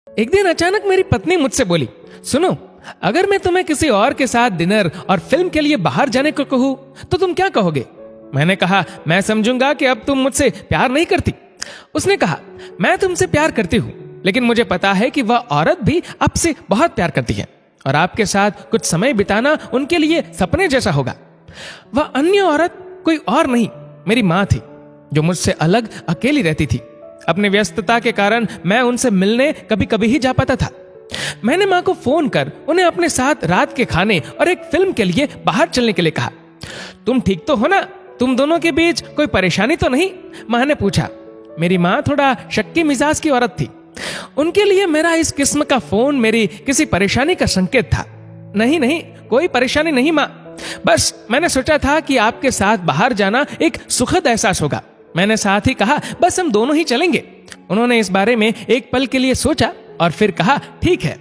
एक दिन अचानक मेरी पत्नी मुझसे बोली, सुनो, अगर मैं तुम्हें किसी और के साथ डिनर और फिल्म के लिए बाहर जाने को कहूं तो तुम क्या कहोगे? मैंने कहा, मैं समझूंगा कि अब तुम मुझसे प्यार नहीं करती। उसने कहा, मैं तुमसे प्यार करती हूं, लेकिन मुझे पता है कि वह औरत भी आपसे बहुत प्यार करती है और आपके साथ कुछ समय बिताना उनके लिए सपने जैसा होगा। वह अन्य औरत कोई और नहीं, मेरी माँ थी, जो मुझसे अलग अकेली रहती थी। अपनी व्यस्तता के कारण मैं उनसे मिलने कभी कभी ही जा पाता था। मैंने माँ को फोन कर उन्हें अपने साथ रात के खाने और एक फिल्म के लिए बाहर चलने के लिए कहा। तुम ठीक तो हो ना? तुम दोनों के बीच कोई परेशानी तो नहीं? माँ ने पूछा। मेरी माँ थोड़ा शक्की मिजाज की औरत थी। उनके लिए मेरा इस किस्म का फोन मेरी किसी परेशानी का संकेत था। नहीं नहीं, कोई परेशानी नहीं माँ, बस मैंने सोचा था कि आपके साथ बाहर जाना एक सुखद एहसास होगा। मैंने साथ ही कहा, बस हम दोनों ही चलेंगे। उन्होंने इस बारे में एक पल के लिए सोचा और फिर कहा, ठीक है।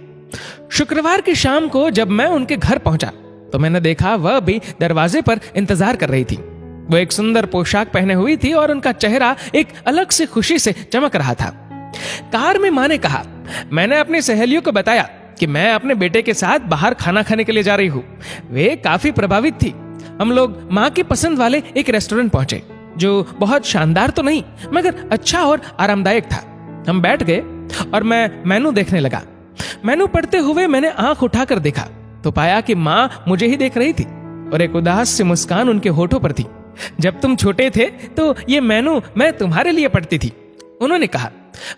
शुक्रवार की शाम को जब मैं उनके घर पहुंचा तो मैंने देखा वह भी दरवाजे पर इंतजार कर रही थी। वो एक सुंदर पोशाक पहने हुई थी और उनका चेहरा एक अलग सी खुशी से चमक रहा था। कार में माँ ने कहा, मैंने अपनी सहेलियों को बताया कि मैं अपने बेटे के साथ बाहर खाना खाने के लिए जा रही हूँ। वे काफी प्रभावित थी। हम लोग माँ की पसंद वाले एक रेस्टोरेंट पहुंचे, जो बहुत शानदार तो नहीं मगर अच्छा और आरामदायक था। हम बैठ गए और मैं मेनू देखने लगा। मेनू पढ़ते हुए मैंने आंख उठाकर देखा तो पाया कि माँ मुझे ही देख रही थी और एक उदास सी मुस्कान उनके होठों पर थी। जब तुम छोटे थे तो ये मेनू मैं तुम्हारे लिए पढ़ती थी। उन्होंने कहा,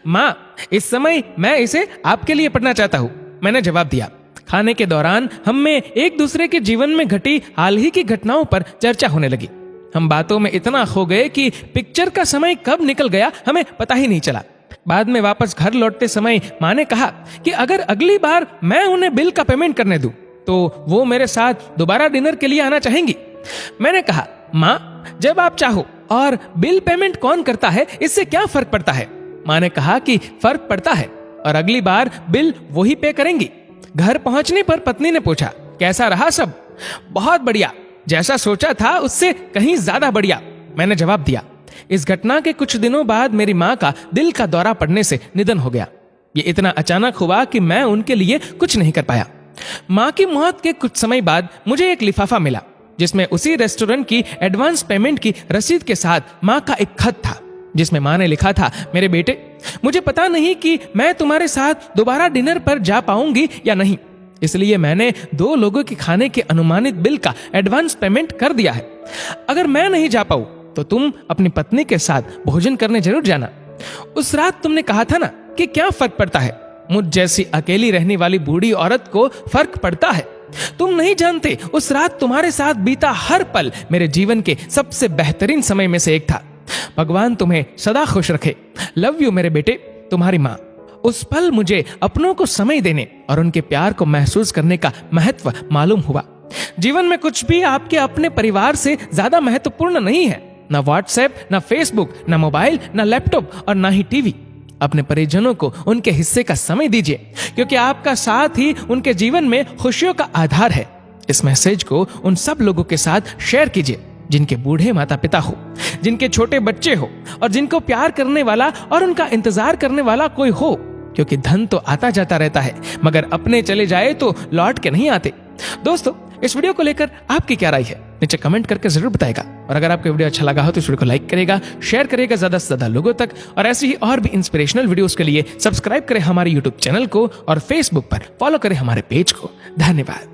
माँ इस समय मैं इसे आपके लिए पढ़ना चाहता हूँ। मैंने जवाब दिया। खाने के दौरान हम में एक दूसरे के जीवन में घटी हाल ही की घटनाओं पर चर्चा होने लगी। हम बातों में इतना खो गए कि पिक्चर का समय कब निकल गया हमें पता ही नहीं चला। बाद में वापस घर लौटते समय माँ ने कहा कि अगर अगली बार मैं उन्हें बिल का पेमेंट करने दूं तो वो मेरे साथ दोबारा डिनर के लिए आना चाहेंगी। मैंने कहा, माँ जब आप चाहो, और बिल पेमेंट कौन करता है इससे क्या फर्क पड़ता है? माँ ने कहा कि फर्क पड़ता है और अगली बार बिल वही पे करेंगी। घर पहुंचने पर पत्नी ने पूछा, कैसा रहा सब? बहुत बढ़िया, जैसा सोचा था उससे कहीं ज्यादा बढ़िया, मैंने जवाब दिया। इस घटना के कुछ दिनों बाद मेरी माँ का दिल का दौरा पड़ने से निधन हो गया। ये इतना अचानक हुआ कि मैं उनके लिए कुछ नहीं कर पाया। माँ की मौत के कुछ समय बाद मुझे एक लिफाफा मिला जिसमें उसी रेस्टोरेंट की एडवांस पेमेंट की रसीद के साथ माँ का एक खत था, जिसमें माँ ने लिखा था, मेरे बेटे, मुझे पता नहीं कि मैं तुम्हारे साथ दोबारा डिनर पर जा पाऊंगी या नहीं, इसलिए मैंने 2 लोगों के खाने के अनुमानित बिल का एडवांस पेमेंट कर दिया है। अगर मैं नहीं जा पाऊं तो तुम अपनी पत्नी के साथ भोजन करने जरूर जाना। उस रात तुमने कहा था ना कि क्या फर्क पड़ता है, मुझ जैसी अकेली रहने वाली बूढ़ी औरत को फर्क पड़ता है। तुम नहीं जानते, उस रात तुम्हारे साथ बीता हर पल मेरे जीवन के सबसे बेहतरीन समय में से एक था। भगवान तुम्हें सदा खुश रखे। लव यू मेरे बेटे, तुम्हारी माँ। उस पल मुझे अपनों को समय देने और उनके प्यार को महसूस करने का महत्व मालूम हुआ। जीवन में कुछ भी आपके अपने परिवार से ज्यादा महत्वपूर्ण नहीं है। ना व्हाट्सएप, ना फेसबुक, ना मोबाइल, ना लैपटॉप और ना ही टीवी। अपने परिजनों को उनके हिस्से का समय दीजिए, क्योंकि आपका साथ ही उनके जीवन में खुशियों का आधार है। इस मैसेज को उन सब लोगों के साथ शेयर कीजिए जिनके बूढ़े माता पिता हो, जिनके छोटे बच्चे हो और जिनको प्यार करने वाला और उनका इंतजार करने वाला कोई हो, क्योंकि धन तो आता जाता रहता है मगर अपने चले जाए तो लौट के नहीं आते। दोस्तों, इस वीडियो को लेकर आपकी क्या राय है नीचे कमेंट करके जरूर बताएगा। और अगर आपको वीडियो अच्छा लगा हो तो इस वीडियो को लाइक करेगा, शेयर करेगा ज्यादा से ज्यादा लोगों तक, और ऐसी ही और भी इंस्पिरेशनल वीडियोस के लिए सब्सक्राइब करें हमारे यूट्यूब चैनल को और फेसबुक पर फॉलो करें हमारे पेज को। धन्यवाद।